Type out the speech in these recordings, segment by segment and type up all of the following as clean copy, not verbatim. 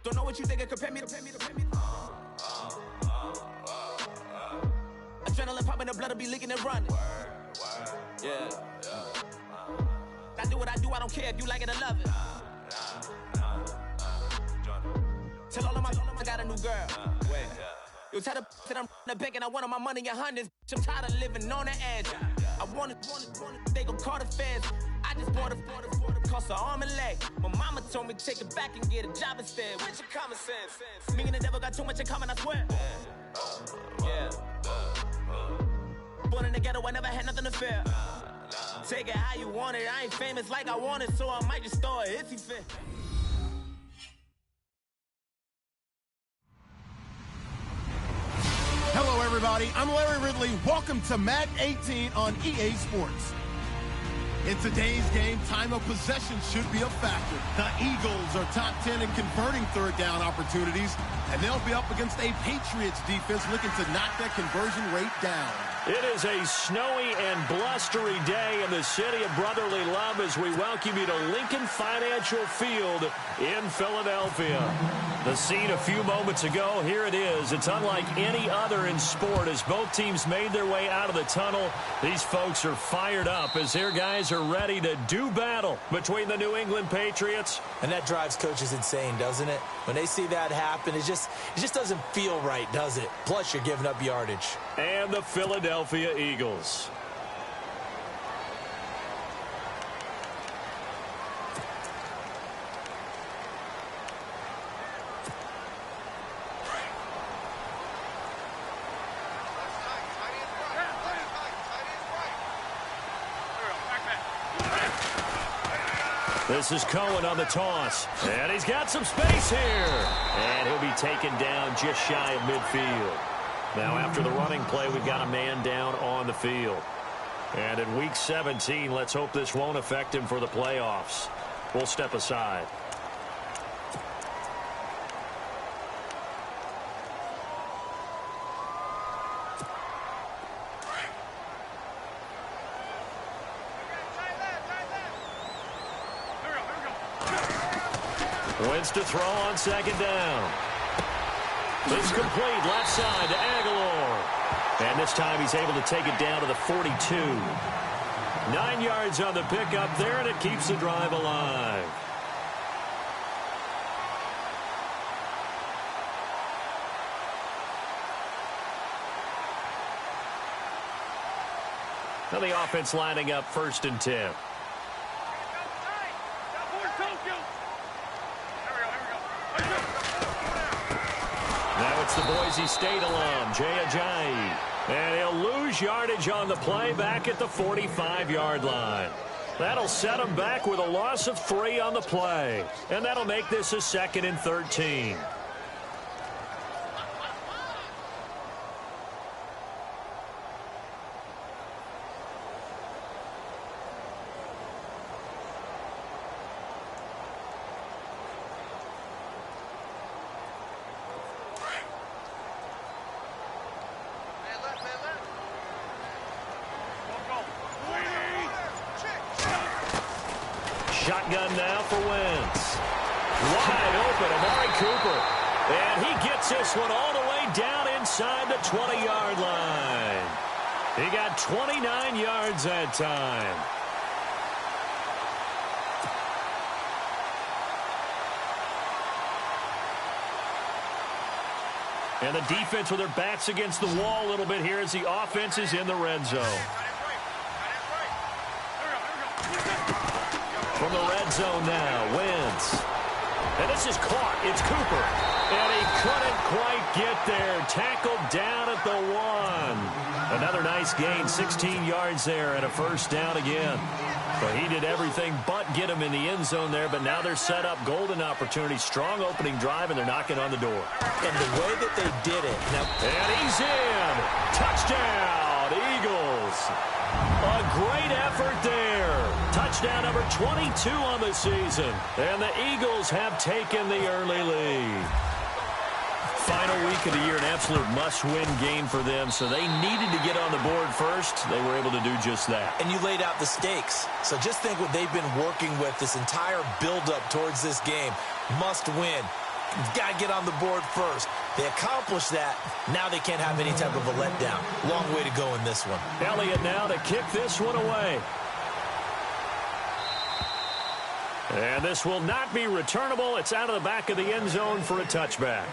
Don't know what you think, compare me to adrenaline popping, the blood will be leaking and running. Yeah. I do what I do, I don't care if you like it or love it. Tell all of my I got a new girl. Wait. You tell the that I'm in the bank and I want all my money in hundreds. I'm tired of living on the edge. I want it, they gon' call the feds. I just bought a cost an arm and leg. My mama told me take it back and get a job instead. Where's your common sense? Me and the devil got too much in common, I swear. Yeah. Born in the ghetto, I never had nothing to fear. Take it how you want it. I ain't famous like I want it, so I might just throw it if he fit. Hello, everybody. I'm Larry Ridley. Welcome to Madden 18 on EA Sports. In today's game, time of possession should be a factor. The Eagles are top 10 in converting third down opportunities, and they'll be up against a Patriots defense looking to knock that conversion rate down. It is a snowy and blustery day in the city of brotherly love as we welcome you to Lincoln Financial Field in Philadelphia. The scene a few moments ago, here it is. It's unlike any other in sport as both teams made their way out of the tunnel. These folks are fired up as their guys are ready to do battle between the New England Patriots. And that drives coaches insane, doesn't it? When they see that happen, it just doesn't feel right, does it? Plus, you're giving up yardage. And the Philadelphia Eagles. This is Cohen on the toss. And he's got some space here. And he'll be taken down just shy of midfield. Now, after the running play, we've got a man down on the field. And in Week 17, let's hope this won't affect him for the playoffs. We'll step aside. Wins to throw on second down. It's complete left side to Aguilar. And this time he's able to take it down to the 42. 9 yards on the pickup there, and it keeps the drive alive. Now the offense lining up 1st and 10. Now it's the Boise State alum, Jay Ajayi. And he'll lose yardage on the play back at the 45-yard line. That'll set him back with a loss of 3 on the play. And that'll make this a 2nd and 13. Shotgun now for Wentz. Wide open, Amari Cooper. And he gets this one all the way down inside the 20-yard line. He got 29 yards that time. And the defense with their backs against the wall a little bit here as the offense is in the red zone. From the red zone now, Wentz. And this is caught. It's Cooper. And he couldn't quite get there. Tackled down at the 1. Another nice gain, 16 yards there and a 1st down again. But he did everything but get him in the end zone there, but now they're set up. Golden opportunity, strong opening drive, and they're knocking on the door. And the way that they did it. Now, and he's in. Touchdown, Eagles. A great effort there. Touchdown number 22 on the season. And the Eagles have taken the early lead. Final week of the year, an absolute must-win game for them, so they needed to get on the board first. They were able to do just that. And you laid out the stakes. So just think what they've been working with this entire build-up towards this game. Must win. You've got to get on the board first. They accomplished that. Now they can't have any type of a letdown. Long way to go in this one. Elliott now to kick this one away. And this will not be returnable. It's out of the back of the end zone for a touchback.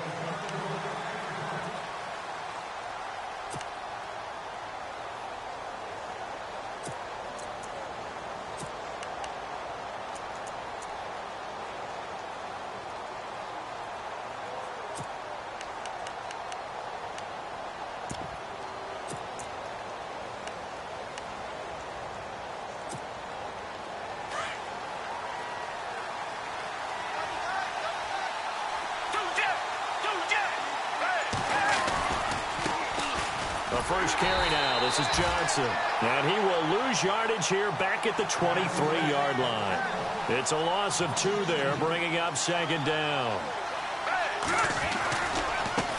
First carry now. This is Johnson. And he will lose yardage here back at the 23-yard line. It's a loss of 2 there, bringing up second down.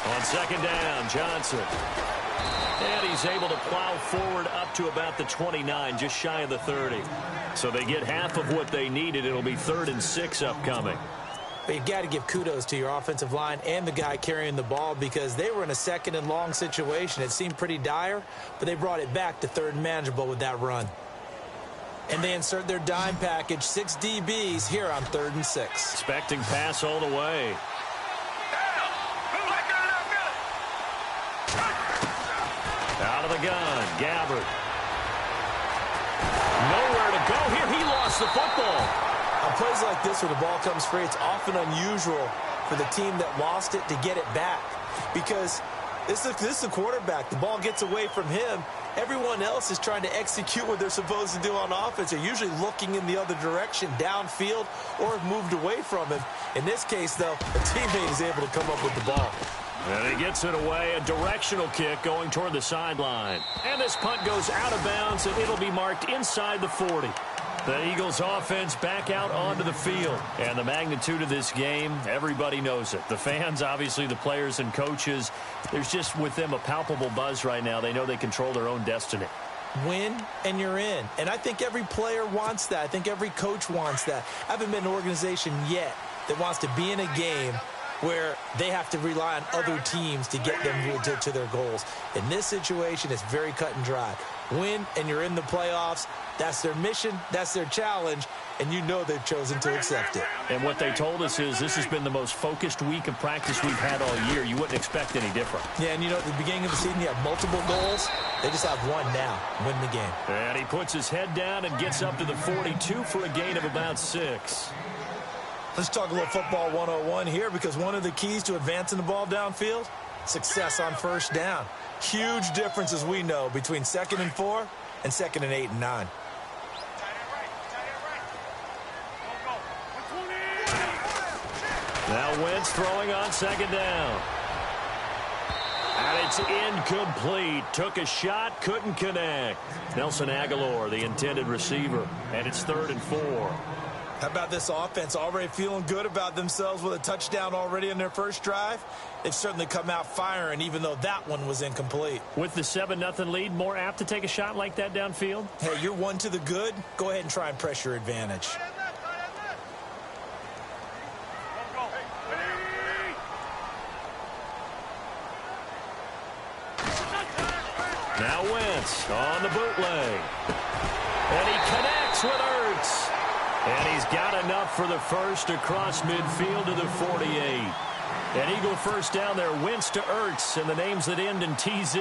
On second down, Johnson. And he's able to plow forward up to about the 29, just shy of the 30. So they get half of what they needed. It'll be 3rd and 6 upcoming. But you've got to give kudos to your offensive line and the guy carrying the ball because they were in a 2nd and long situation. It seemed pretty dire, but they brought it back to 3rd and manageable with that run. And they insert their dime package, 6 DBs here on 3rd and 6. Expecting pass all the way. Out of the gun, Gabbard. Nowhere to go here. He lost the football. On plays like this where the ball comes free, it's often unusual for the team that lost it to get it back because this is the quarterback. The ball gets away from him. Everyone else is trying to execute what they're supposed to do on offense. They're usually looking in the other direction, downfield, or have moved away from him. In this case, though, a teammate is able to come up with the ball. And he gets it away, a directional kick going toward the sideline. And this punt goes out of bounds, and it'll be marked inside the 40. The Eagles offense back out onto the field. And the magnitude of this game, everybody knows it. The fans, obviously the players and coaches, there's just with them a palpable buzz right now. They know they control their own destiny. Win and you're in. And I think every player wants that. I think every coach wants that. I haven't been an organization yet that wants to be in a game where they have to rely on other teams to get them to their goals. In this situation, it's very cut and dry. Win and you're in the playoffs. That's their mission. That's their challenge. And you know they've chosen to accept it. And what they told us is this has been the most focused week of practice we've had all year. You wouldn't expect any different. Yeah, and you know, at the beginning of the season, you have multiple goals. They just have one now. Win the game. And he puts his head down and gets up to the 42 for a gain of about 6. Let's talk a little football 101 here because one of the keys to advancing the ball downfield, success on first down. Huge difference, as we know, between 2nd and 4 and 2nd and 8 and 9. Now Wentz throwing on second down. And it's incomplete. Took a shot, couldn't connect. Nelson Aguilar, the intended receiver. And it's 3rd and 4. How about this offense already feeling good about themselves with a touchdown already in their first drive? They've certainly come out firing, even though that one was incomplete. With the 7-0 lead, more apt to take a shot like that downfield? Hey, you're one to the good. Go ahead and try and press your advantage. Now Wentz on the bootleg. And he connects with Ertz. And he's got enough for the first across midfield to the 48. An Eagle first down there, Wentz to Ertz, and the names that end in TZ.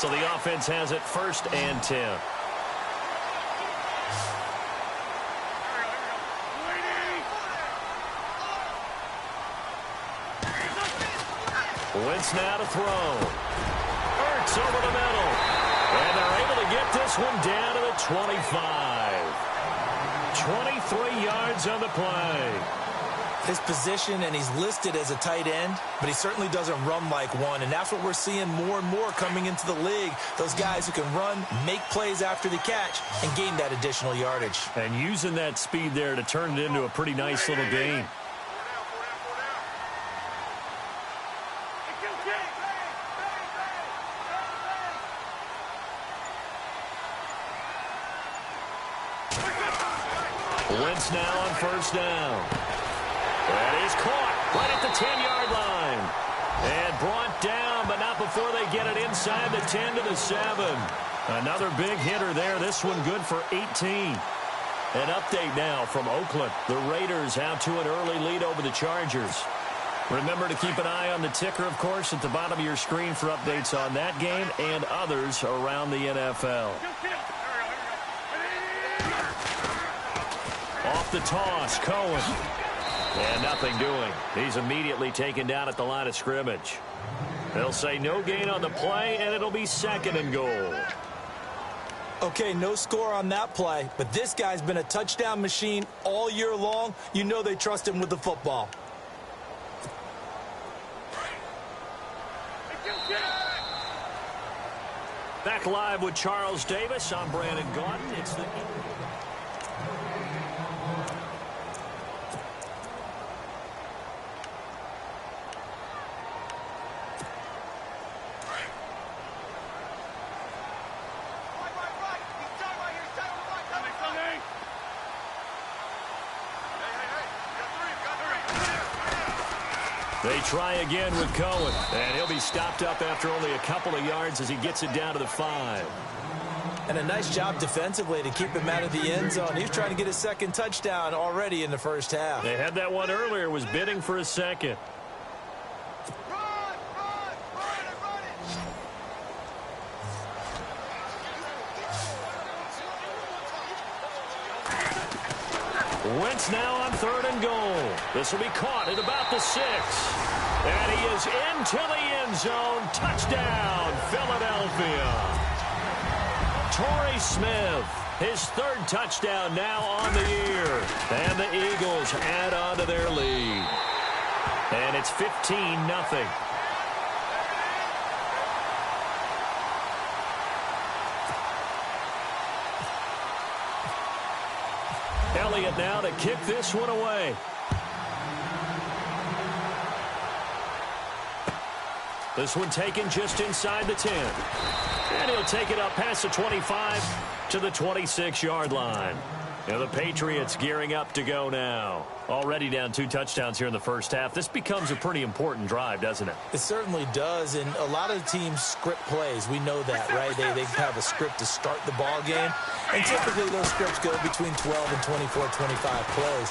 So the offense has it 1st and 10. Wentz now to throw. Ertz over the middle. And they're able to get this one down to the 25. 23 yards on the play. His position, and he's listed as a tight end, but he certainly doesn't run like one, and that's what we're seeing more and more coming into the league. Those guys who can run, make plays after the catch, and gain that additional yardage. And using that speed there to turn it into a pretty nice little game. Wentz now on first down. That is caught right at the 10-yard line. And brought down, but not before they get it inside the 10 to the 7. Another big hitter there. This one good for 18. An update now from Oakland. The Raiders out to an early lead over the Chargers. Remember to keep an eye on the ticker, of course, at the bottom of your screen for updates on that game and others around the NFL. Off the toss, Cohen. And nothing doing. He's immediately taken down at the line of scrimmage. They'll say no gain on the play, and it'll be 2nd and goal. Okay, no score on that play, but this guy's been a touchdown machine all year long. You know they trust him with the football. Back live with Charles Davis. I'm Brandon Gaudin. It's the... They try again with Cohen, and he'll be stopped up after only a couple of yards as he gets it down to the 5. And a nice job defensively to keep him out of the end zone. He was trying to get his 2nd touchdown already in the first half. They had that one earlier, was bidding for a 2nd. Wentz now on 3rd and goal. This will be caught at about the 6. And he is into the end zone. Touchdown, Philadelphia. Torrey Smith, his 3rd touchdown now on the year. And the Eagles add on to their lead. And it's 15-0. Elliott now to kick this one away. This one taken just inside the 10. And he'll take it up past the 25 to the 26-yard line. And the Patriots gearing up to go now. Already down 2 touchdowns here in the first half. This becomes a pretty important drive, doesn't it? It certainly does, and a lot of teams script plays. We know that, right? They have a script to start the ball game, and typically those scripts go between 12 and 24, 25 plays.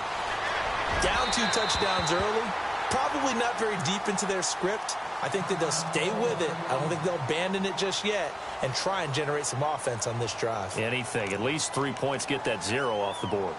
Down 2 touchdowns early, probably not very deep into their script. I think that they'll stay with it. I don't think they'll abandon it just yet and try and generate some offense on this drive. Anything. At least 3 points, get that 0 off the board.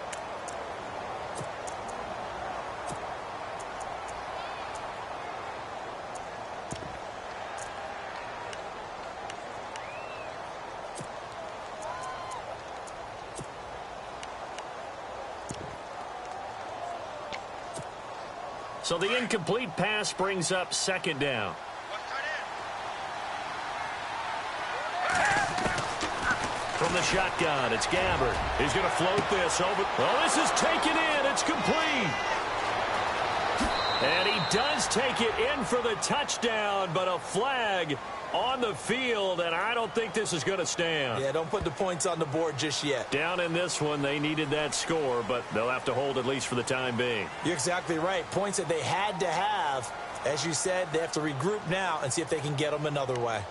So the incomplete pass brings up 2nd down. From the shotgun, it's Gabbert. He's going to float this over. Oh, this is taken in. It's complete. And he does take it in for the touchdown, but a flag on the field, and I don't think this is going to stand. Yeah, don't put the points on the board just yet. Down in this one, they needed that score, but they'll have to hold at least for the time being. You're exactly right. Points that they had to have. As you said, they have to regroup now and see if they can get them another way.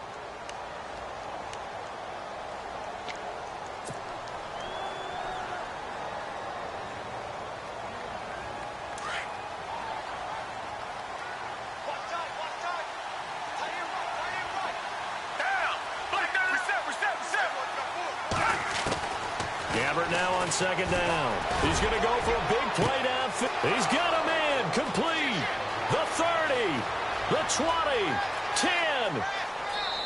Now on 2nd down. He's going to go for a big play downfield. He's got him in. Complete. The 30. The 20. 10.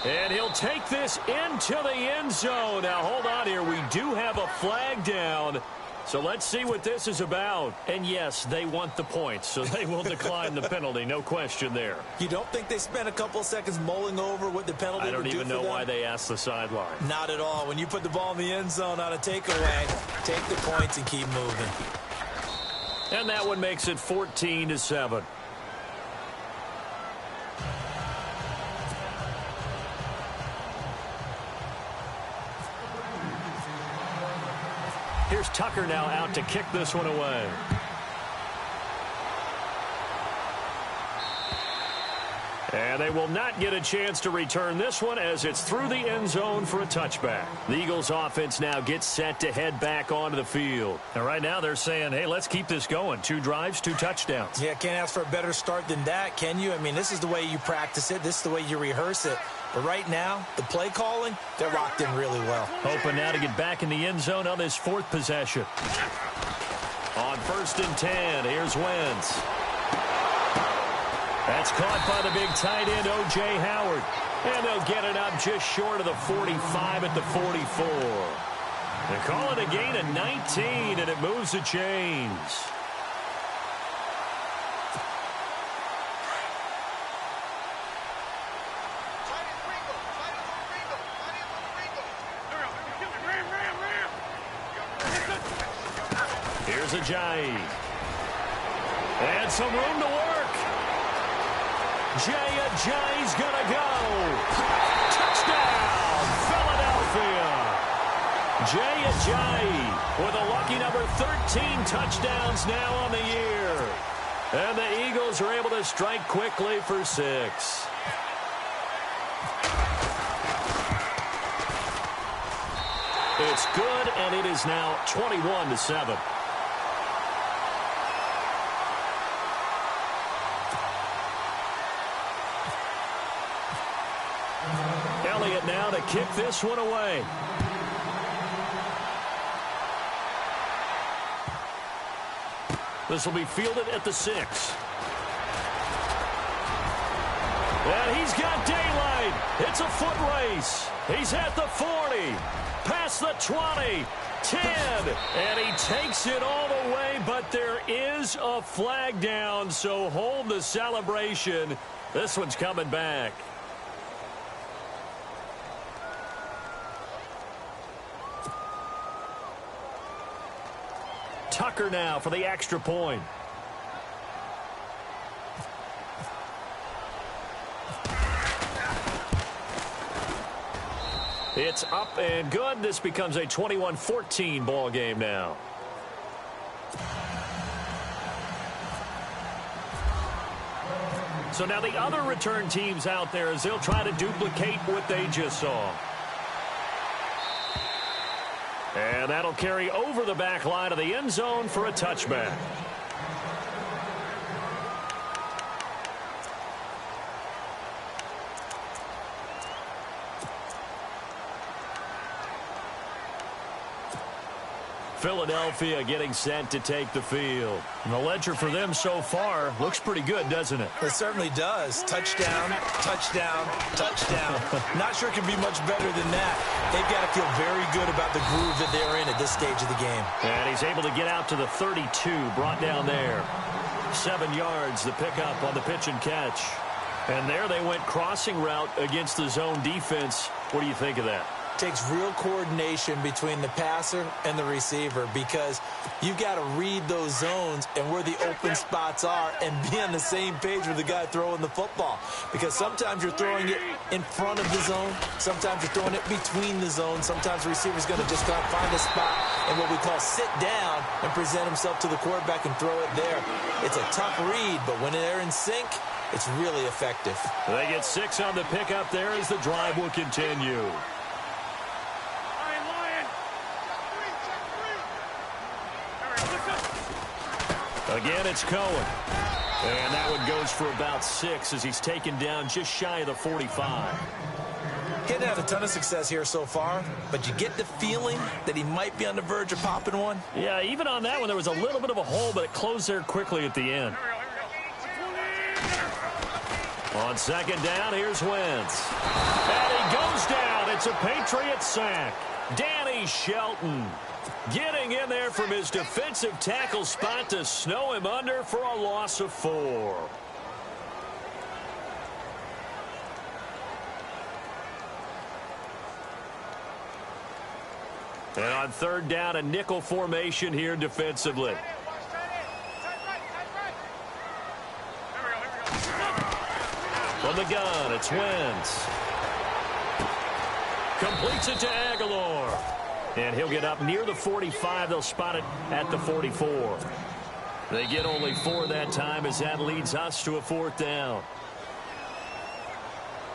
And he'll take this into the end zone. Now, hold on here. We do have a flag down. So let's see what this is about. And, yes, they want the points, so they will decline the penalty. No question there. You don't think they spent a couple seconds mulling over what the penalty would do for them? I don't even know why they asked the sideline. Not at all. When you put the ball in the end zone on a takeaway, take the points and keep moving. And that one makes it 14-7. Here's Here's Tucker now out to kick this one away. And they will not get a chance to return this one as it's through the end zone for a touchback. The Eagles offense now gets set to head back onto the field. And right now they're saying, hey, let's keep this going. 2 drives, 2 touchdowns. Yeah, can't ask for a better start than that, can you? I mean, this is the way you practice it. This is the way you rehearse it. But right now, the play calling, they're locked in really well. Hoping now to get back in the end zone on this 4th possession. On 1st and 10, here's Wentz. That's caught by the big tight end, O.J. Howard. And they'll get it up just short of the 45 at the 44. They call it a gain of 19, and it moves the chains. Here's Ajayi. And some room to work. Ajayi's gonna go. Touchdown, Philadelphia. Ajayi with a lucky number 13 touchdowns now on the year. And the Eagles are able to strike quickly for 6. It's good, and it is now 21-7. Now to kick this one away. This will be fielded at the 6. And he's got daylight. It's a foot race. He's at the 40, past the 20, 10, and he takes it all the way, but there is a flag down, so hold the celebration. This one's coming back. Tucker now for the extra point. It's up and good. This becomes a 21-14 ball game now. So now the other return teams out there as they'll try to duplicate what they just saw. And that'll carry over the back line of the end zone for a touchback. Philadelphia getting set to take the field. And the ledger for them so far looks pretty good, doesn't it? It certainly does. Touchdown, touchdown, touchdown. Not sure it can be much better than that. They've got to feel very good about the groove that they're in at this stage of the game. And he's able to get out to the 32, brought down there. 7 yards, the pickup on the pitch and catch. And there they went crossing route against the zone defense. What do you think of that? Takes real coordination between the passer and the receiver because you've got to read those zones and where the open spots are and be on the same page with the guy throwing the football. Because sometimes you're throwing it in front of the zone. Sometimes you're throwing it between the zones. Sometimes the receiver's going to just find a spot and what we call sit down and present himself to the quarterback and throw it there. It's a tough read, but when they're in sync, it's really effective. They get 6 on the pickup there as the drive will continue. Again, it's Cohen. And that one goes for about 6 as he's taken down just shy of the 45. He hasn't had a ton of success here so far, but you get the feeling that he might be on the verge of popping one. Yeah, even on that one, there was a little bit of a hole, but it closed there quickly at the end. On second down, here's Wentz. And he goes down. It's a Patriot sack. Danny Shelton getting in there from his defensive tackle spot to snow him under for a loss of 4. And on third down, a nickel formation here defensively. From the gun, it's Wentz. Completes it to Aguilar. And he'll get up near the 45. They'll spot it at the 44. They get only 4 that time as that leads us to a 4th down.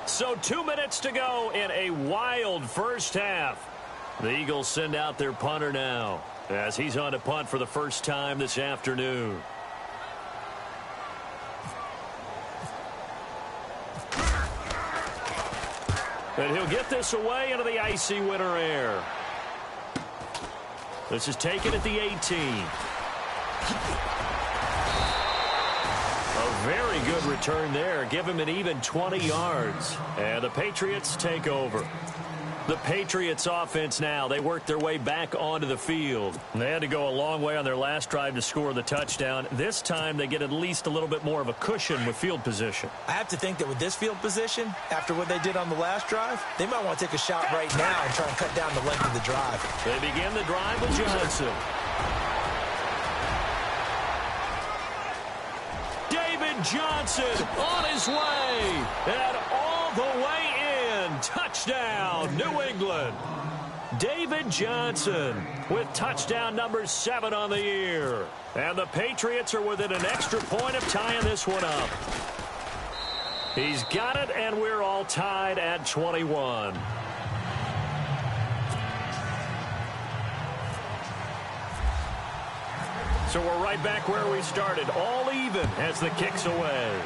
So 2 minutes to go in a wild first half. The Eagles send out their punter now as he's on to punt for the first time this afternoon. And he'll get this away into the icy winter air. This is taken at the 18. A very good return there. Give him an even 20 yards. And the Patriots take over. The Patriots offense now. They work their way back onto the field. They had to go a long way on their last drive to score the touchdown. This time they get at least a little bit more of a cushion with field position. I have to think that with this field position, after what they did on the last drive, they might want to take a shot right now and try and cut down the length of the drive. They begin the drive with Johnson. David Johnson on his way. And all the way in. Touchdown, New England. David Johnson with touchdown number 7 on the year. And the Patriots are within an extra point of tying this one up. He's got it, and we're all tied at 21. So we're right back where we started, all even as the kick's away.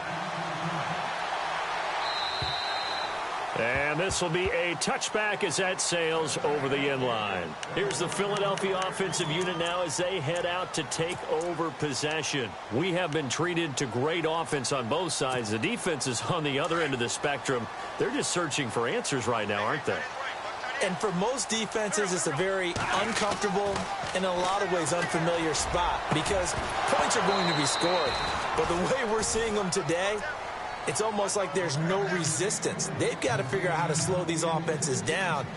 And this will be a touchback as that sails over the end line. Here's the Philadelphia offensive unit now as they head out to take over possession. We have been treated to great offense on both sides. The defense is on the other end of the spectrum. They're just searching for answers right now, aren't they? And for most defenses, it's a very uncomfortable and in a lot of ways unfamiliar spot because points are going to be scored. But the way we're seeing them today, it's almost like there's no resistance. They've got to figure out how to slow these offenses down.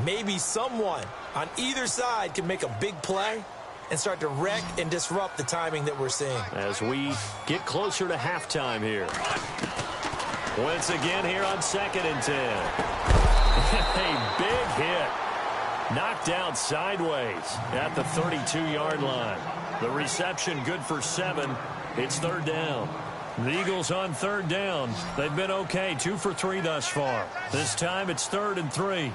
Maybe someone on either side can make a big play and start to wreck and disrupt the timing that we're seeing. As we get closer to halftime here. Once again here on 2nd and 10. A big hit. Knocked out sideways at the 32-yard line. The reception good for 7. It's 3rd down. The Eagles on 3rd down. They've been okay, 2 for 3 thus far. This time it's 3rd and 3.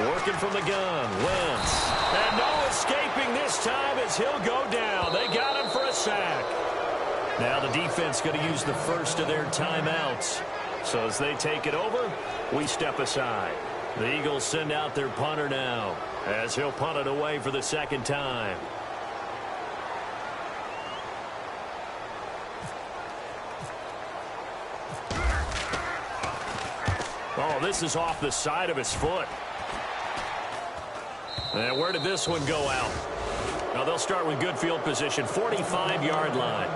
Working from the gun, Wentz. And no escaping this time as he'll go down. They got him for a sack. Now the defense going to use the first of their timeouts. So as they take it over, we step aside. The Eagles send out their punter now as he'll punt it away for the 2nd time. Oh, this is off the side of his foot. And where did this one go out? Now they'll start with good field position, 45-yard line.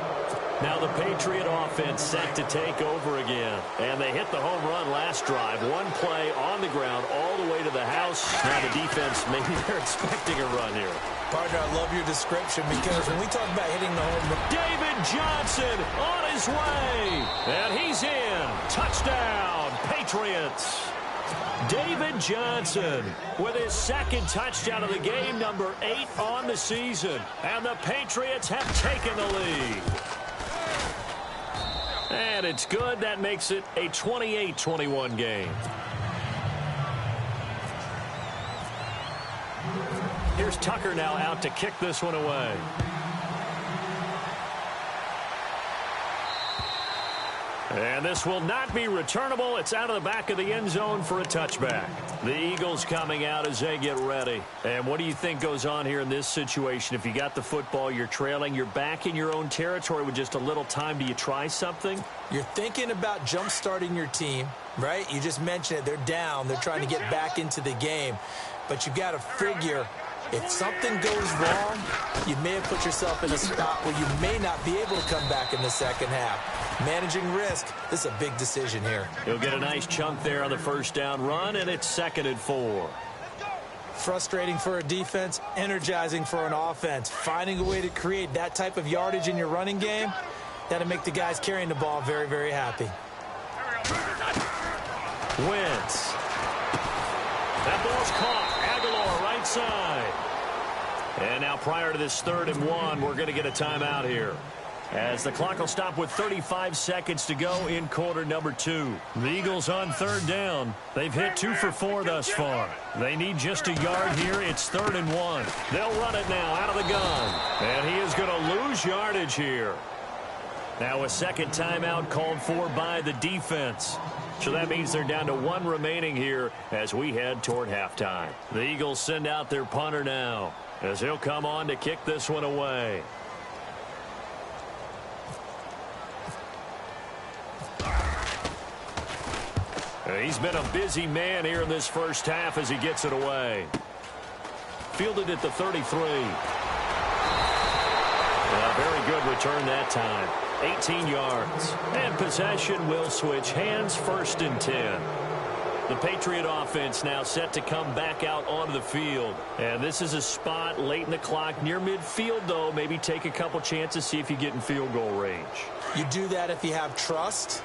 Now the Patriot offense set to take over again. And they hit the home run last drive. One play on the ground all the way to the house. Now the defense, maybe they're expecting a run here. Partner, I love your description because when we talk about hitting the home run. David Johnson on his way. And he's in. Touchdown, Patriots. David Johnson with his 2nd touchdown of the game, number 8 on the season. And the Patriots have taken the lead. And it's good. That makes it a 28-21 game. Here's Tucker now out to kick this one away. And this will not be returnable. It's out of the back of the end zone for a touchback. The Eagles coming out as they get ready. And what do you think goes on here in this situation? If you got the football, you're trailing, you're back in your own territory with just a little time. Do you try something? You're thinking about jump-starting your team, right? You just mentioned it. They're down. They're trying to get back into the game. But you've got to figure if something goes wrong, you may have put yourself in a spot where you may not be able to come back in the second half. Managing risk, this is a big decision here. He'll get a nice chunk there on the first down run, and it's 2nd and 4. Frustrating for a defense, energizing for an offense. Finding a way to create that type of yardage in your running game, that'll make the guys carrying the ball very, very happy. Wentz. That ball's caught. Aguilar right side. And now prior to this 3rd and 1, we're going to get a timeout here, as the clock will stop with 35 seconds to go in quarter number 2. The Eagles on 3rd down. They've hit 2 for 4 thus far. They need just a yard here. It's 3rd and 1. They'll run it now out of the gun. And he is going to lose yardage here. Now a second timeout called for by the defense. So that means they're down to 1 remaining here as we head toward halftime. The Eagles send out their punter now, as he'll come on to kick this one away. He's been a busy man here in this first half as he gets it away. Fielded at the 33. A very good return that time. 18 yards. And possession will switch hands, 1st and 10. The Patriot offense now set to come back out onto the field. And this is a spot late in the clock near midfield, though. Maybe take a couple chances, see if you get in field goal range. You do that if you have trust.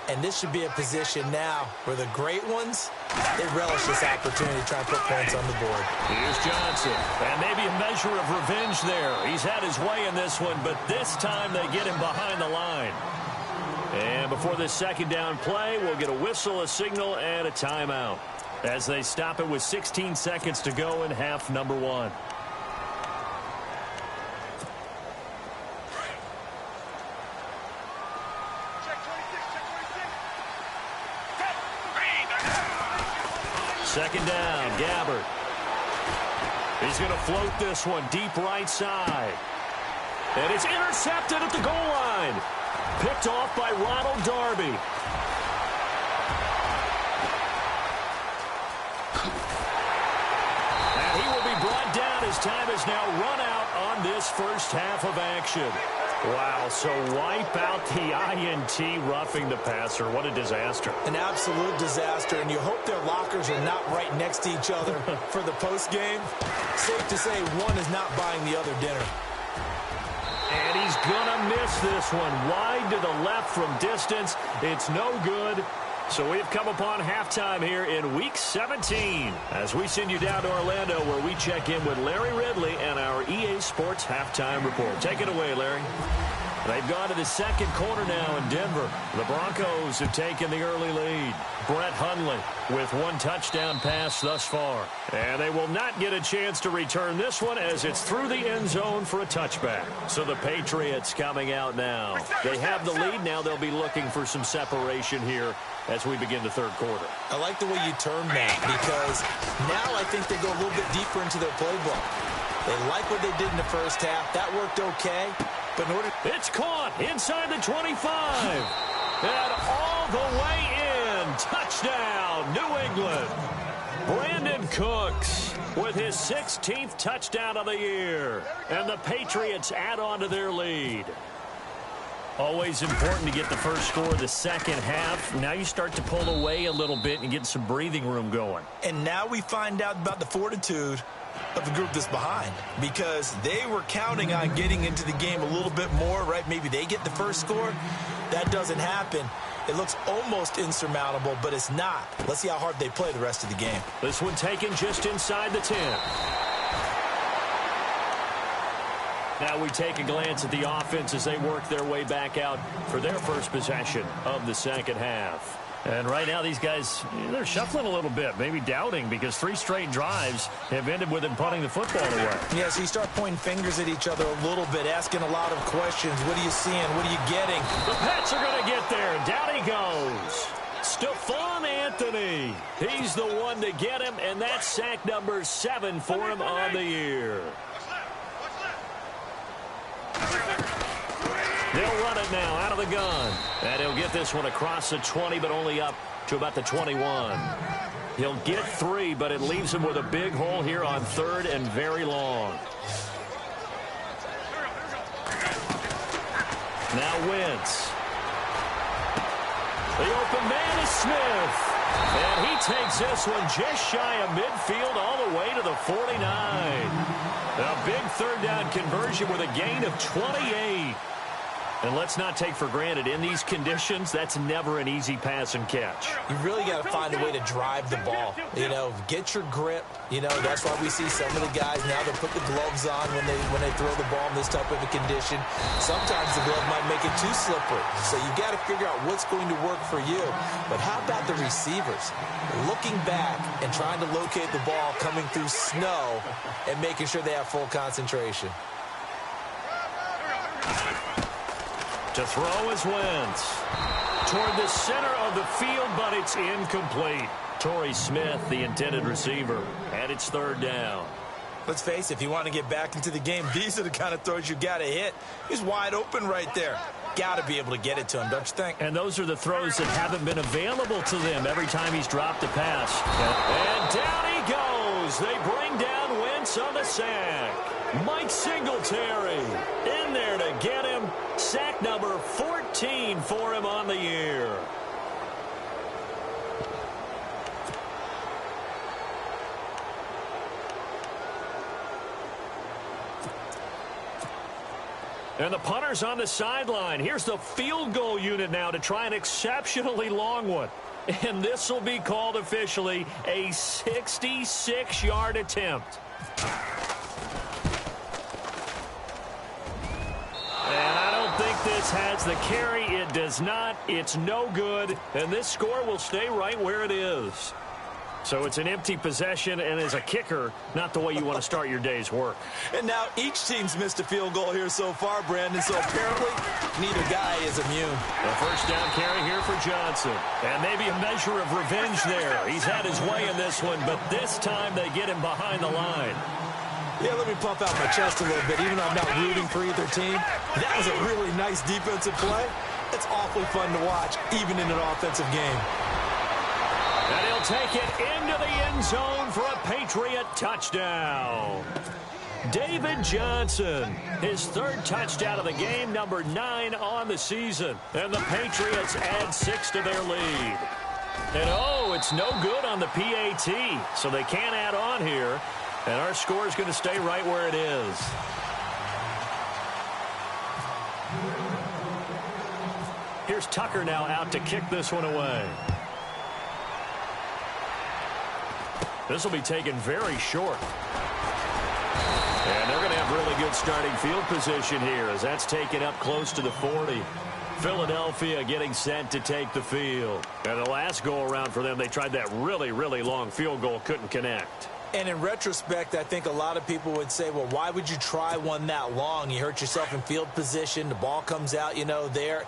And this should be a position now where the great ones, they relish this opportunity to try and put points on the board. Here's Johnson. And maybe a measure of revenge there. He's had his way in this one, but this time they get him behind the line. And before this 2nd down play, we'll get a whistle, a signal, and a timeout, as they stop it with 16 seconds to go in half number 1. Second down, Gabbard. He's going to float this one deep right side. And it's intercepted at the goal line. Picked off by Ronald Darby. And he will be brought down as time is now run out on this first half of action. Wow, so wipe out the INT roughing the passer. What a disaster. An absolute disaster, and you hope their lockers are not right next to each other for the postgame. Safe to say one is not buying the other dinner. And he's going to miss this one. Wide to the left from distance. It's no good. So we've come upon halftime here in Week 17 as we send you down to Orlando, where we check in with Larry Ridley and our EA Sports Halftime Report. Take it away, Larry. They've gone to the 2nd quarter now in Denver. The Broncos have taken the early lead. Brett Hundley with 1 touchdown pass thus far. And they will not get a chance to return this one, as it's through the end zone for a touchback. So the Patriots coming out now. They have the lead. Now they'll be looking for some separation here as we begin the 3rd quarter. I like the way you term that, because now I think they go a little bit deeper into their playbook. They like what they did in the first half. That worked okay. But in order... It's caught inside the 25. And all the way in. Touchdown, New England. Brandon Cooks with his 16th touchdown of the year. And the Patriots add on to their lead. Always important to get the first score of the second half. Now you start to pull away a little bit and get some breathing room going. And now we find out about the fortitude of the group that's behind, because they were counting on getting into the game a little bit more, right? Maybe they get the first score. That doesn't happen. It looks almost insurmountable, but it's not. Let's see how hard they play the rest of the game. This one taken just inside the 10. Now we take a glance at the offense as they work their way back out for their first possession of the second half. And right now these guys, they're shuffling a little bit, maybe doubting, because 3 straight drives have ended with them punting the football away. Yeah, so you start pointing fingers at each other a little bit, asking a lot of questions. What are you seeing? What are you getting? The Pats are going to get there. Down he goes. Stephon Anthony. He's the one to get him, and that's sack number 7 for him on the year. They'll run it now out of the gun. And he'll get this one across the 20, but only up to about the 21. He'll get 3, but it leaves him with a big hole here on 3rd and very long. Now Wentz. The open man is Smith. And he takes this one just shy of midfield all the way to the 49. A big 3rd down conversion with a gain of 28. And let's not take for granted, in these conditions, that's never an easy pass and catch. You really got to find a way to drive the ball. Get your grip. That's why we see some of the guys now that put the gloves on when they throw the ball in this type of a condition. Sometimes the glove might make it too slippery. So you got to figure out what's going to work for you. But how about the receivers? Looking back and trying to locate the ball coming through snow and making sure they have full concentration. To throw is Wentz. Toward the center of the field, but it's incomplete. Torrey Smith, the intended receiver, and it's third down. Let's face it, if you want to get back into the game, these are the kind of throws you got to hit. He's wide open right there. Got to be able to get it to him, don't you think? And those are the throws that haven't been available to them every time he's dropped a pass. And down he goes. They bring down Wentz on the sack. Mike Singletary in there to get him. Sack number 14 for him on the year. And the punter's on the sideline. Here's the field goal unit now to try an exceptionally long one. And this will be called officially a 66-yard attempt. And I don't think this has the carry. It does not. It's no good. And this score will stay right where it is. So it's an empty possession, and as a kicker, not the way you want to start your day's work. And now each team's missed a field goal here so far, Brandon, so apparently neither guy is immune. A first down carry here for Johnson. And maybe a measure of revenge there. He's had his way in this one, but this time they get him behind the line. Yeah, let me pump out my chest a little bit. Even though I'm not rooting for either team, that was a really nice defensive play. It's awfully fun to watch, even in an offensive game. And he'll take it into the end zone for a Patriot touchdown. David Johnson, his third touchdown of the game, number 9 on the season. And the Patriots add 6 to their lead. And it's no good on the PAT, so they can't add on here. And our score is going to stay right where it is. Here's Tucker now out to kick this one away. This will be taken very short. And they're going to have really good starting field position here as that's taken up close to the 40. Philadelphia getting set to take the field. And the last go-around for them, they tried that really, really long field goal, couldn't connect. And in retrospect, I think a lot of people would say, well, why would you try one that long? You hurt yourself in field position. The ball comes out, there.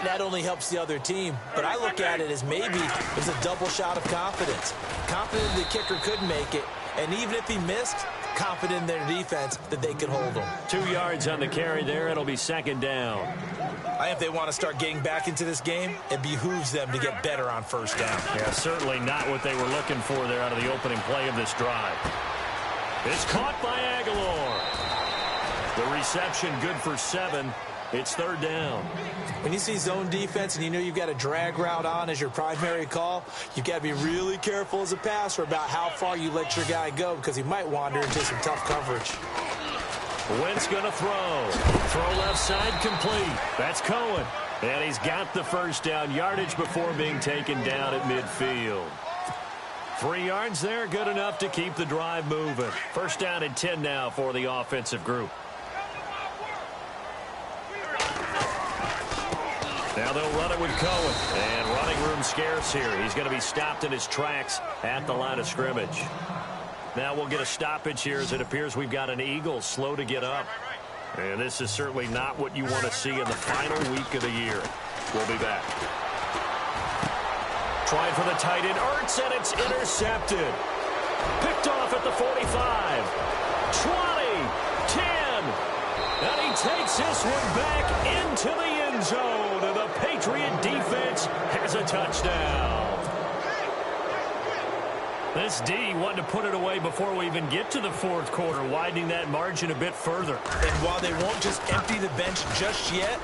That only helps the other team. But I look at it as maybe it's a double shot of confidence. Confident the kicker could make it. And even if he missed, confident in their defense that they could hold him. 2 yards on the carry there. It'll be second down. I think if they want to start getting back into this game, it behooves them to get better on first down. Yeah, certainly not what they were looking for there out of the opening play of this drive. It's caught by Aguilar. The reception good for 7. It's third down. When you see zone defense and you know you've got a drag route on as your primary call, you've got to be really careful as a passer about how far you let your guy go because he might wander into some tough coverage. Wentz going to throw. Throw left side complete. That's Cohen. And he's got the first down yardage before being taken down at midfield. 3 yards there, good enough to keep the drive moving. First down and 10 now for the offensive group. Now they'll run it with Cohen. And running room scarce here. He's going to be stopped in his tracks at the line of scrimmage. Now we'll get a stoppage here as it appears we've got an Eagle slow to get up. And this is certainly not what you want to see in the final week of the year. We'll be back. Trying for the tight end, Ertz, and it's intercepted. Picked off at the 45. 20, 10. And he takes this one back into the end zone. And the Patriot defense has a touchdown. This D wanted to put it away before we even get to the fourth quarter, widening that margin a bit further. And while they won't just empty the bench just yet,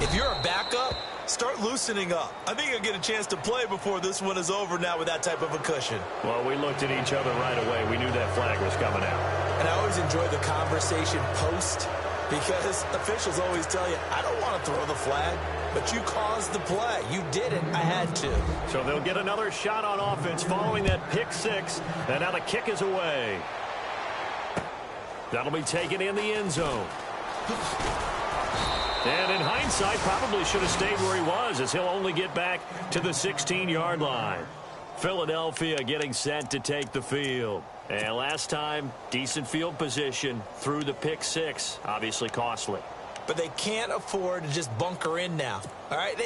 if you're a backup, start loosening up. I think you'll get a chance to play before this one is over now with that type of a cushion. Well, we looked at each other right away. We knew that flag was coming out. And I always enjoy the conversation post Because officials always tell you, I don't want to throw the flag, but you caused the play. You did it. I had to. So they'll get another shot on offense following that pick six. And now the kick is away. That'll be taken in the end zone. And in hindsight, probably should have stayed where he was, as he'll only get back to the 16-yard line. Philadelphia getting set to take the field. And last time, decent field position through the pick six. Obviously costly. But they can't afford to just bunker in now. All right,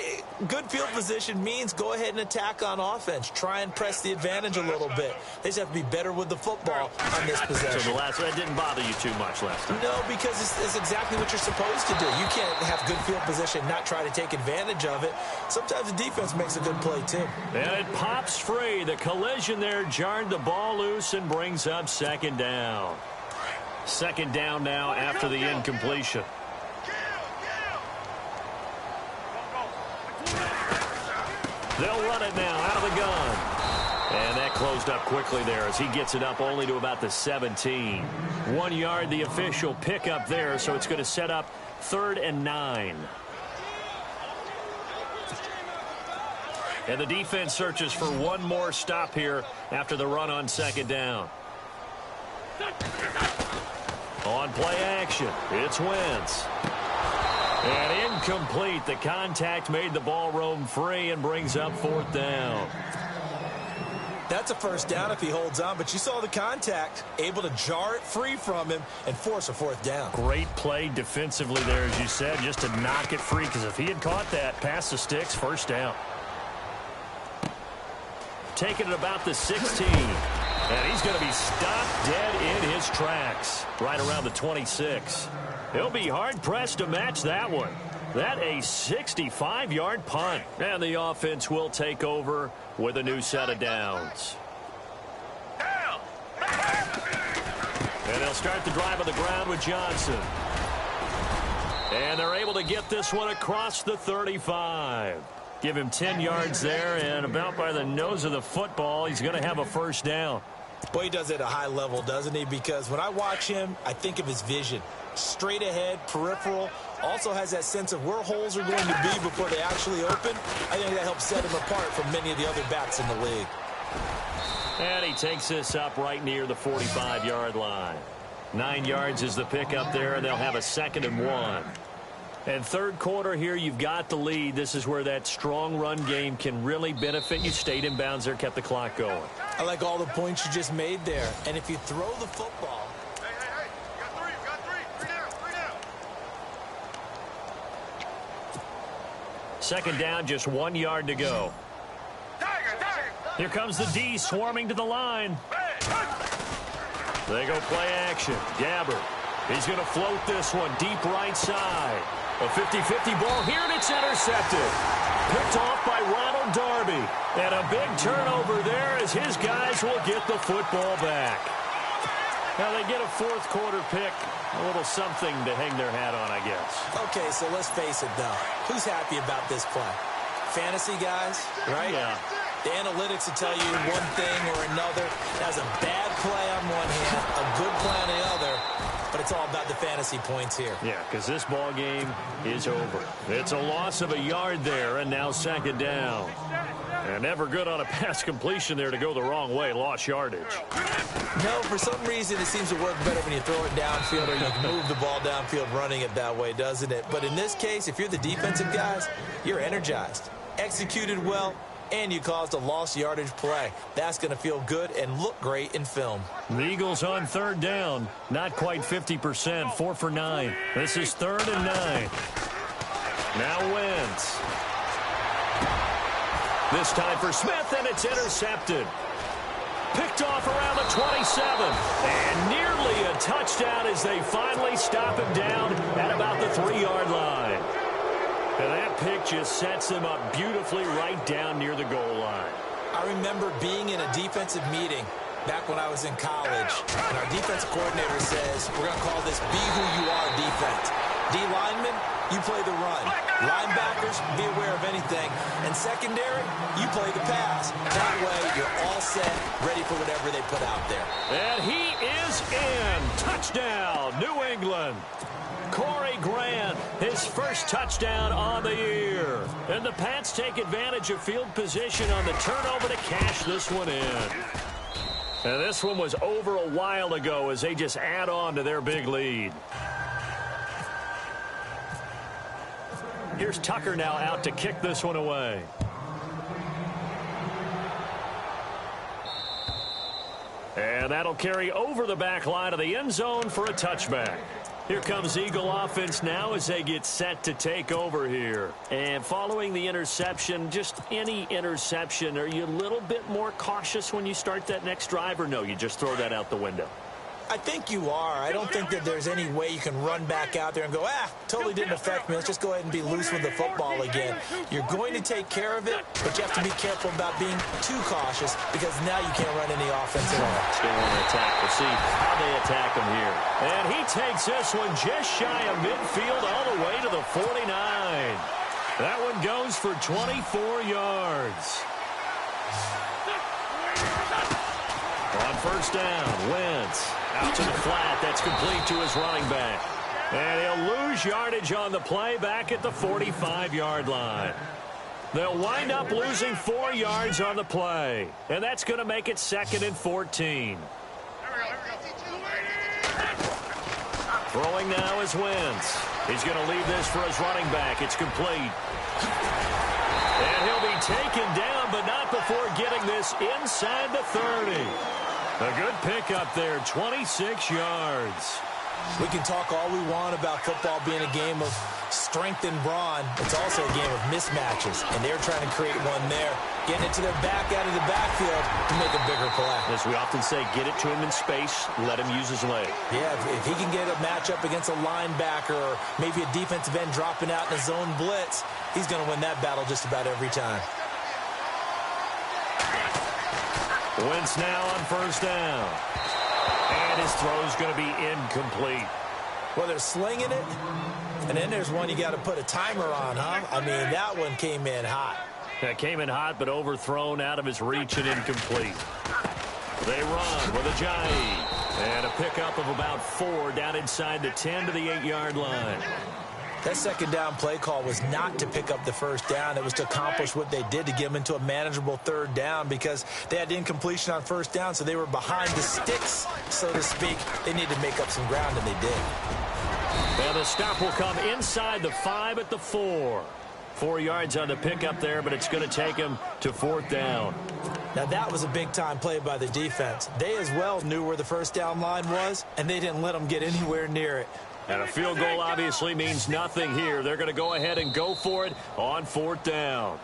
good field position means go ahead and attack on offense. Try and press the advantage a little bit. They just have to be better with the football on this possession. So that didn't bother you too much last time? No, because it's exactly what you're supposed to do. You can't have good field position, not try to take advantage of it. Sometimes the defense makes a good play, too. And it pops free. The collision there jarred the ball loose and brings up second down. Second down now after the incompletion. They'll run it now out of the gun. And that closed up quickly there as he gets it up only to about the 17. 1 yard, the official pickup there, so it's going to set up 3rd and 9. And the defense searches for one more stop here after the run on second down. On play action, it's Wentz. And incomplete. The contact made the ball roam free and brings up 4th down. That's a first down if he holds on, but you saw the contact, able to jar it free from him and force a 4th down. Great play defensively there, as you said, just to knock it free, because if he had caught that, past the sticks, first down. Taking it about the 16. And he's going to be stopped dead in his tracks, right around the 26. He'll be hard-pressed to match that one. That a 65-yard punt. And the offense will take over with a new set of downs. And they'll start the drive on the ground with Johnson. And they're able to get this one across the 35. Give him 10 yards there, and about by the nose of the football, he's going to have a first down. Boy, he does it at a high level, doesn't he? Because when I watch him, I think of his vision. Straight ahead, peripheral, also has that sense of where holes are going to be before they actually open. I think that helps set him apart from many of the other backs in the league. And he takes this up right near the 45-yard line. 9 yards is the pickup there, and they'll have a 2nd and 1. And third quarter here, you've got the lead. This is where that strong run game can really benefit you. Stayed in bounds there, kept the clock going. I like all the points you just made there. And if you throw the football. Hey, you got three down. Second down, just 1 yard to go. Here comes the D swarming to the line. They go play action. Gabbert. He's going to float this one deep right side. A 50-50 ball here, and it's intercepted. Picked off by Ronald Darby. And a big turnover there as his guys will get the football back. Now they get a fourth quarter pick. A little something to hang their hat on, I guess. Okay, so let's face it, though. Who's happy about this play? Fantasy guys, right? Yeah. The analytics will tell you one thing or another. That's a bad play on one hand, a good play on the other. But it's all about the fantasy points here. Yeah, because this ball game is over. It's a loss of a yard there, and now second down. And never good on a pass completion there to go the wrong way. Lost yardage. No, for some reason it seems to work better when you throw it downfield or you can move the ball downfield running it that way, doesn't it? But in this case, if you're the defensive guys, you're energized, executed well, and you caused a lost yardage play. That's going to feel good and look great in film. The Eagles on third down. Not quite 50%. 4 for 9. This is 3rd and 9. Now Wentz. This time for Smith, and it's intercepted. Picked off around the 27. And nearly a touchdown as they finally stop him down at about the 3-yard line. And that pick just sets them up beautifully right down near the goal line. I remember being in a defensive meeting back when I was in college, and our defensive coordinator says, we're going to call this be who you are defense. D linemen, you play the run. Linebackers, be aware of anything. And secondary, you play the pass. That way, you're all set, ready for whatever they put out there. And he is in. Touchdown, New England. Corey Grant, his first touchdown on the year. And the Pats take advantage of field position on the turnover to cash this one in. And this one was over a while ago as they just add on to their big lead. Here's Tucker now out to kick this one away. And that'll carry over the back line of the end zone for a touchback. Here comes Eagle offense now as they get set to take over here. And following the interception, just any interception, are you a little bit more cautious when you start that next drive, or no, you just throw that out the window? I think you are. I don't think that there's any way you can run back out there and go, totally didn't affect me. Let's just go ahead and be loose with the football again. You're going to take care of it, but you have to be careful about being too cautious because now you can't run any offense at all. Still on the attack. We'll see how they attack him here. And he takes this one just shy of midfield all the way to the 49. That one goes for 24 yards. On first down, Wentz out to the flat. That's complete to his running back. And he'll lose yardage on the play back at the 45-yard line. They'll wind up losing 4 yards on the play. And that's going to make it 2nd and 14. Throwing now is Wentz. He's going to leave this for his running back. It's complete. And he'll be taken down, but not before getting this inside the 30. A good pickup there, 26 yards. We can talk all we want about football being a game of strength and brawn. It's also a game of mismatches, and they're trying to create one there, getting it to their back out of the backfield to make a bigger play. As we often say, get it to him in space, let him use his leg. Yeah, if he can get a matchup against a linebacker or maybe a defensive end dropping out in a zone blitz, he's going to win that battle just about every time. Wentz now on first down. And his throw's going to be incomplete. Well, they're slinging it, and then there's one you got to put a timer on, huh? I mean, that one came in hot. That came in hot, but overthrown out of his reach and incomplete. They run with Ajayi. And a pickup of about 4 down inside the 10 to the 8-yard line. That second down play call was not to pick up the first down. It was to accomplish what they did to get them into a manageable third down because they had incompletion on first down, so they were behind the sticks, so to speak. They needed to make up some ground, and they did. And the stop will come inside the 5 at the 4. 4 yards on the pickup there, but it's going to take him to 4th down. Now, that was a big-time play by the defense. They as well knew where the first down line was, and they didn't let them get anywhere near it. And a field goal obviously means nothing here. They're going to go ahead and go for it on 4th down.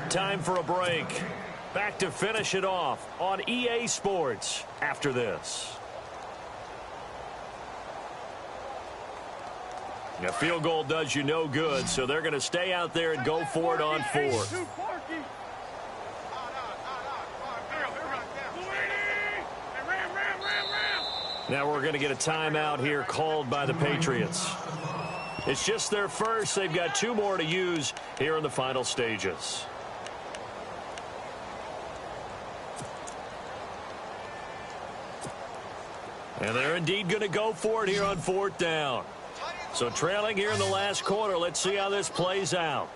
Time for a break. Back to finish it off on EA Sports after this. A field goal does you no good, so they're going to stay out there and go for it on 4th. Now we're going to get a timeout here called by the Patriots. It's just their first. They've got 2 more to use here in the final stages. And they're indeed going to go for it here on 4th down. So trailing here in the last quarter. Let's see how this plays out.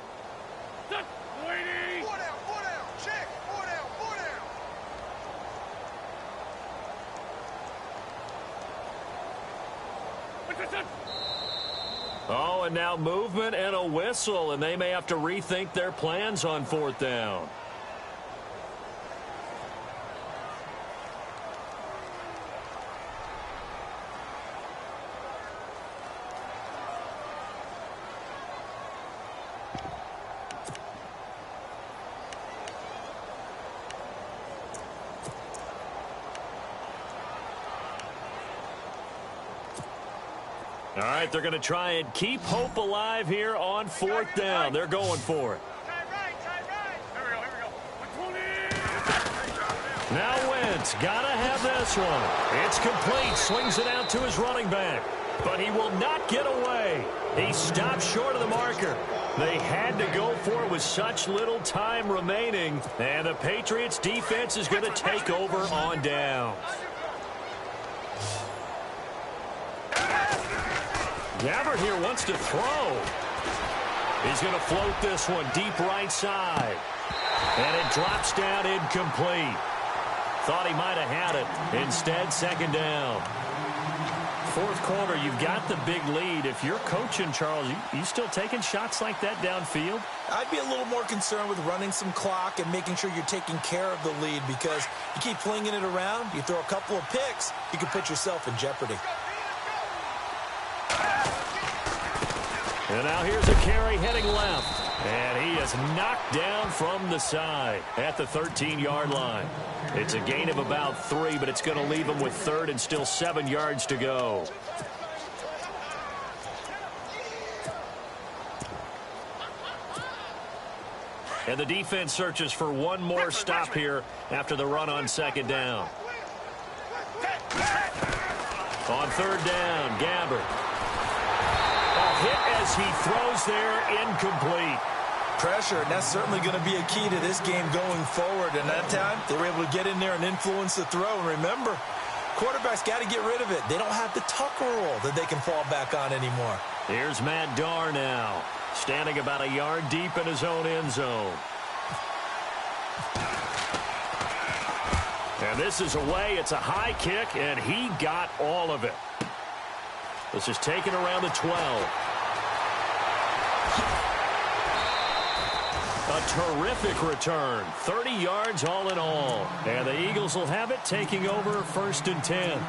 Oh, and now movement and a whistle, and they may have to rethink their plans on 4th down. All right, they're going to try and keep hope alive here on 4th down. They're going for it. Now Wentz, got to have this one. It's complete, swings it out to his running back. But he will not get away. He stopped short of the marker. They had to go for it with such little time remaining. And the Patriots defense is going to take over on downs. Gabbert here wants to throw. He's going to float this one deep right side. And it drops down incomplete. Thought he might have had it. Instead, second down. Fourth quarter, you've got the big lead. If you're coaching, Charles, you still taking shots like that downfield? I'd be a little more concerned with running some clock and making sure you're taking care of the lead, because you keep flinging it around, you throw a couple of picks, you can put yourself in jeopardy. And now here's a carry heading left. And he is knocked down from the side at the 13-yard line. It's a gain of about 3, but it's going to leave him with third and still 7 yards to go. And the defense searches for one more stop here after the run on second down. On third down, Gabbert. A hit as he throws there, incomplete. Pressure, and that's certainly going to be a key to this game going forward. And that time, they were able to get in there and influence the throw. And remember, quarterbacks got to get rid of it. They don't have the Tucker rule that they can fall back on anymore. Here's Matt Darr now, standing about a yard deep in his own end zone. And this is away. It's a high kick, and he got all of it. This is taken around the 12. A terrific return. 30 yards all in all. And the Eagles will have it, taking over first and 10.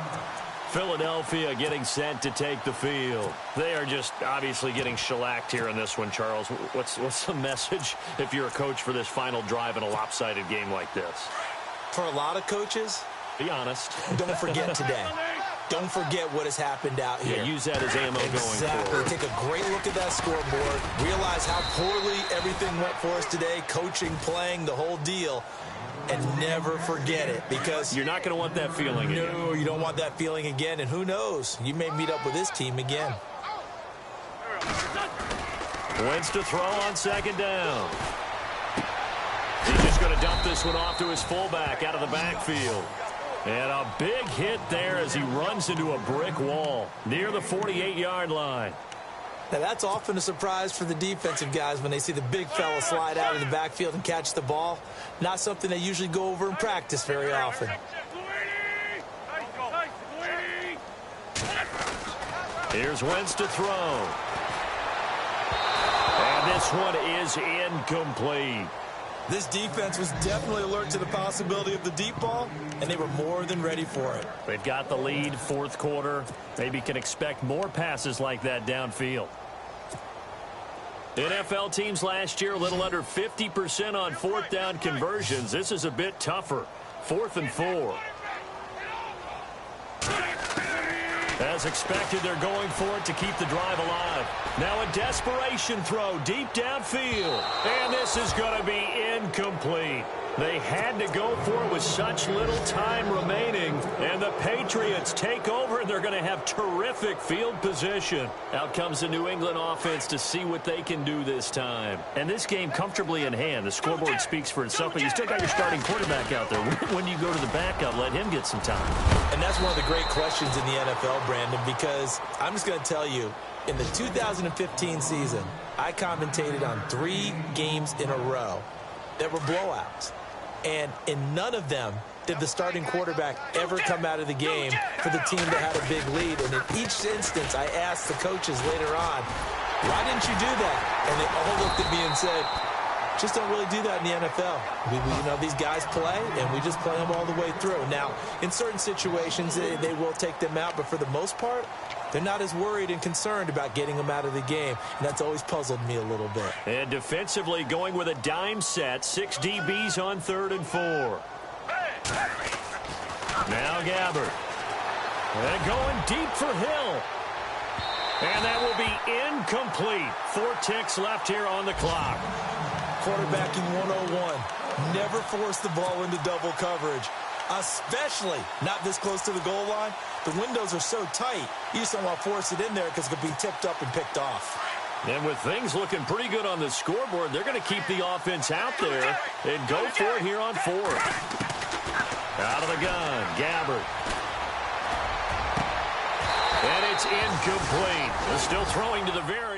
Philadelphia getting set to take the field. They are just obviously getting shellacked here in this one, Charles. What's the message if you're a coach for this final drive in a lopsided game like this? For a lot of coaches, be honest. Don't forget today. Don't forget what has happened out here. Yeah, use that as ammo going forward. Take a great look at that scoreboard. Realize how poorly everything went for us today. Coaching, playing, the whole deal. And never forget it, because you're not going to want that feeling again. No, you don't want that feeling again. And who knows? You may meet up with this team again. Wentz to throw on second down. He's just going to dump this one off to his fullback out of the backfield. And a big hit there as he runs into a brick wall near the 48-yard line. Now, that's often a surprise for the defensive guys when they see the big fella slide out of the backfield and catch the ball. Not something they usually go over in practice very often. Here's Wentz to throw. And this one is incomplete. This defense was definitely alert to the possibility of the deep ball, and they were more than ready for it. They've got the lead, fourth quarter. Maybe can expect more passes like that downfield. NFL teams last year a little under 50% on fourth down conversions. This is a bit tougher. 4th and 4. As expected, they're going for it to keep the drive alive. Now a desperation throw deep downfield. And this is going to be incomplete. They had to go for it with such little time remaining. And the Patriots take over, and they're going to have terrific field position. Out comes the New England offense to see what they can do this time. And this game comfortably in hand. The scoreboard speaks for itself, but you still got your starting quarterback out there. When you go to the backup, let him get some time. And that's one of the great questions in the NFL, Brandon, because I'm just going to tell you, in the 2015 season, I commentated on 3 games in a row that were blowouts. And in none of them did the starting quarterback ever come out of the game for the team that had a big lead. And in each instance, I asked the coaches later on, why didn't you do that? And they all looked at me and said, just don't really do that in the NFL. You know, these guys play, and we just play them all the way through. Now, in certain situations, they will take them out, but for the most part, they're not as worried and concerned about getting them out of the game, and that's always puzzled me a little bit. And defensively going with a dime set, 6 DBs on 3rd and 4. Now Gabbert. And going deep for Hill. And that will be incomplete. 4 ticks left here on the clock. Quarterbacking 101. Never force the ball into double coverage, especially not this close to the goal line. The windows are so tight, you just don't want to force it in there because it could be tipped up and picked off. And with things looking pretty good on the scoreboard, they're going to keep the offense out there and go for it here on 4th. Out of the gun, Gabbert. And it's It's incomplete. Still throwing to the very